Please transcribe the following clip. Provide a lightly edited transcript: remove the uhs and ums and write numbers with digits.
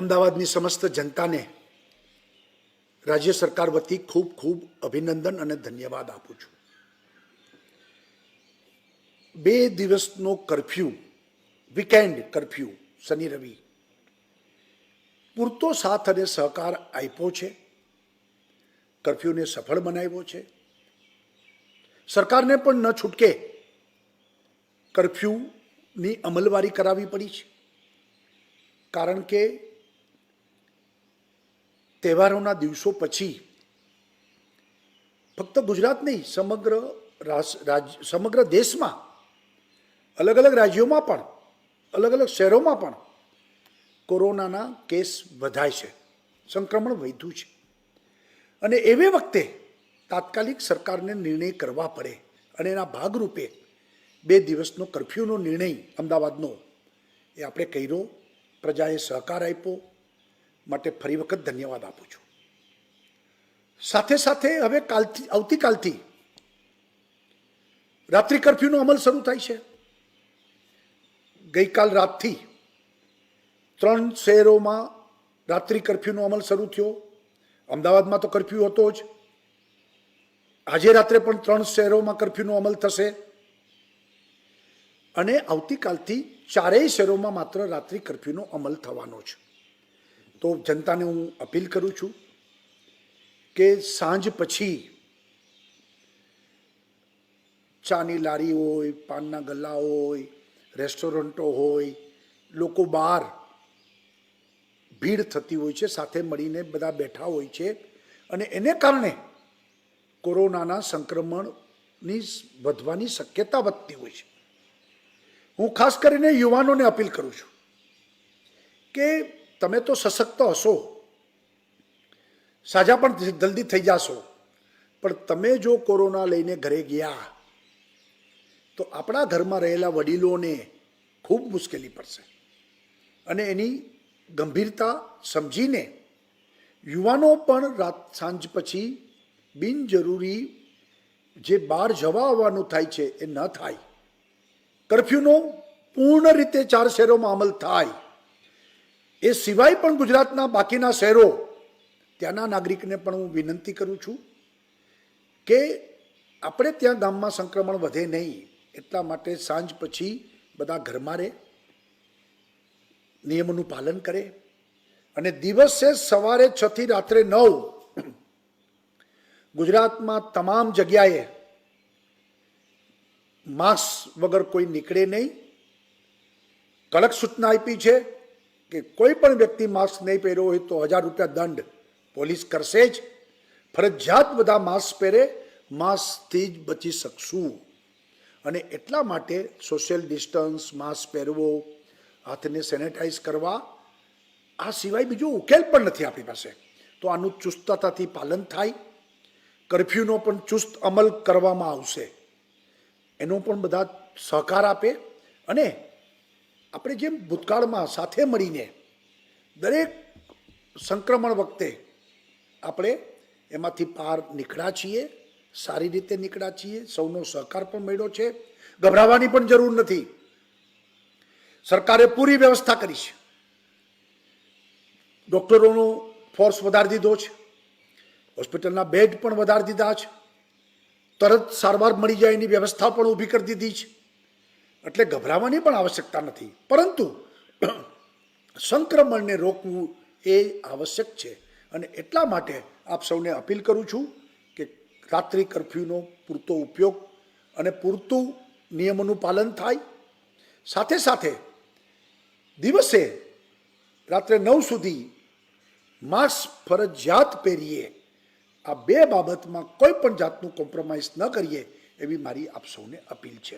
અમદાવાદની સમસ્ત જનતાને રાજ્ય સરકાર વતી ખૂબ ખૂબ અભિનંદન અને ધન્યવાદ આપું છું. 2 દિવસનો કર્ફ્યુ, વીકેન્ડ કર્ફ્યુ, શનિ રવિ પૂરતો સાથ અને સહકાર આપ્યો છે. કર્ફ્યુને સફળ બનાવ્યો છે. સરકારને પણ ન છૂટકે કર્ફ્યુની અમલવારી કરાવવી પડી છે. કારણ કે તહેવારોના દિવસો પછી ફક્ત ગુજરાત નહીં, સમગ્ર દેશમાં અલગ અલગ રાજ્યોમાં પણ, અલગ અલગ શહેરોમાં પણ કોરોનાના કેસ વધાય છે, સંક્રમણ વધ્યું છે. અને એવી વખતે તાત્કાલિક સરકારને નિર્ણય કરવા પડે અને એના ભાગરૂપે 2 દિવસનો કર્ફ્યુનો નિર્ણય અમદાવાદનો એ આપણે કર્યો. પ્રજાએ સહકાર આપ્યો માટે ફરી વખત ધન્યવાદ આપું છું. સાથે સાથે હવે આવતીકાલથી રાત્રિ કર્ફ્યુનો અમલ શરૂ થાય છે. ગઈકાલ રાતથી 3 શહેરોમાં રાત્રિ કર્ફ્યુનો અમલ શરૂ થયો. અમદાવાદમાં તો કર્ફ્યુ હતો જ. આજે રાત્રે પણ 3 શહેરોમાં કર્ફ્યુનો અમલ થશે અને આવતીકાલથી 4 શહેરોમાં માત્ર રાત્રિ કર્ફ્યુનો અમલ થવાનો છે. તો જનતાને હું અપીલ કરું છું કે સાંજ પછી ચાની લારી હોય, પાનના ગલ્લા હોય, રેસ્ટોરન્ટો હોય, લોકો બહાર ભીડ થતી હોય છે, સાથે મળીને બધા બેઠા હોય છે અને એને કારણે કોરોનાના સંક્રમણની વધવાની શક્યતા વધતી હોય છે. હું ખાસ કરીને યુવાનોને અપીલ કરું છું કે તમે તો સશક્ત હશો, સાજા પણ જલ્દી થઈ જશો, પણ તમે જો કોરોના લઈને ઘરે ગયા તો આપણા ઘરમાં રહેલા વડીલોને ખૂબ મુશ્કેલી પડશે. અને એની ગંભીરતા સમજીને યુવાનો પણ સાંજ પછી બિનજરૂરી જે બહાર જવા આવવાનું થાય છે એ ન થાય. કર્ફ્યુનો પૂર્ણ રીતે 4 શહેરોમાં અમલ થાય. એ સિવાય પણ ગુજરાતના બાકીના શહેરો, ત્યાંના નાગરિકને પણ હું વિનંતી કરું છું કે આપણે ત્યાં ગામમાં સંક્રમણ વધે નહીં, એટલા માટે સાંજ પછી બધા ઘરમાં રહે, નિયમોનું પાલન કરે અને દિવસે સવારે 6 થી રાત્રે 9 ગુજરાતમાં તમામ જગ્યાએ માસ્ક વગર કોઈ નીકળે નહીં. કડક સૂચના આપી છે કે કોઈ પણ વ્યક્તિ માસ્ક નહીં પહેર્યો હોય તો 1000 રૂપિયા દંડ પોલીસ કરશે જ. ફરજિયાત બધા માસ્ક પહેરે, માસ્કથી જ બચી શકશું. અને એટલા માટે સોશિયલ ડિસ્ટન્સ, માસ્ક પહેરવો, હાથને સેનેટાઈઝ કરવા, આ સિવાય બીજો ઉકેલ પણ નથી આપણી પાસે. તો આનું ચુસ્તતાથી પાલન થાય. કર્ફ્યુનો પણ ચુસ્ત અમલ કરવામાં આવશે, એનો પણ બધા સહકાર આપે અને આપણે જેમ ભૂતકાળમાં સાથે મળીને દરેક સંક્રમણ વખતે આપણે એમાંથી પાર નીકળ્યા છીએ, સારી રીતે નીકળ્યા છીએ, સૌનો સહકાર પણ મળ્યો છે. ગભરાવાની પણ જરૂર નથી. સરકારે પૂરી વ્યવસ્થા કરી છે. ડોક્ટરોનો ફોર્સ વધારી દીધો છે, હોસ્પિટલના બેડ પણ વધારી દીધા છે, તરત સારવાર મળી જાય એની વ્યવસ્થા પણ ઊભી કરી દીધી છે. એટલે ગભરાવાની પણ આવશ્યકતા નથી. પરંતુ સંક્રમણને રોકવું એ આવશ્યક છે અને એટલા માટે આપ સૌને અપીલ કરું છું કે રાત્રિ કર્ફ્યુનો પૂરતો ઉપયોગ અને પૂરતું નિયમોનું પાલન થાય. સાથે સાથે દિવસે રાત્રે 9 સુધી માસ્ક ફરજિયાત પહેરીએ. આ 2 બાબતમાં કોઈ પણ જાતનું કોમ્પ્રોમાઇઝ ન કરીએ એવી મારી આપ સૌને અપીલ છે.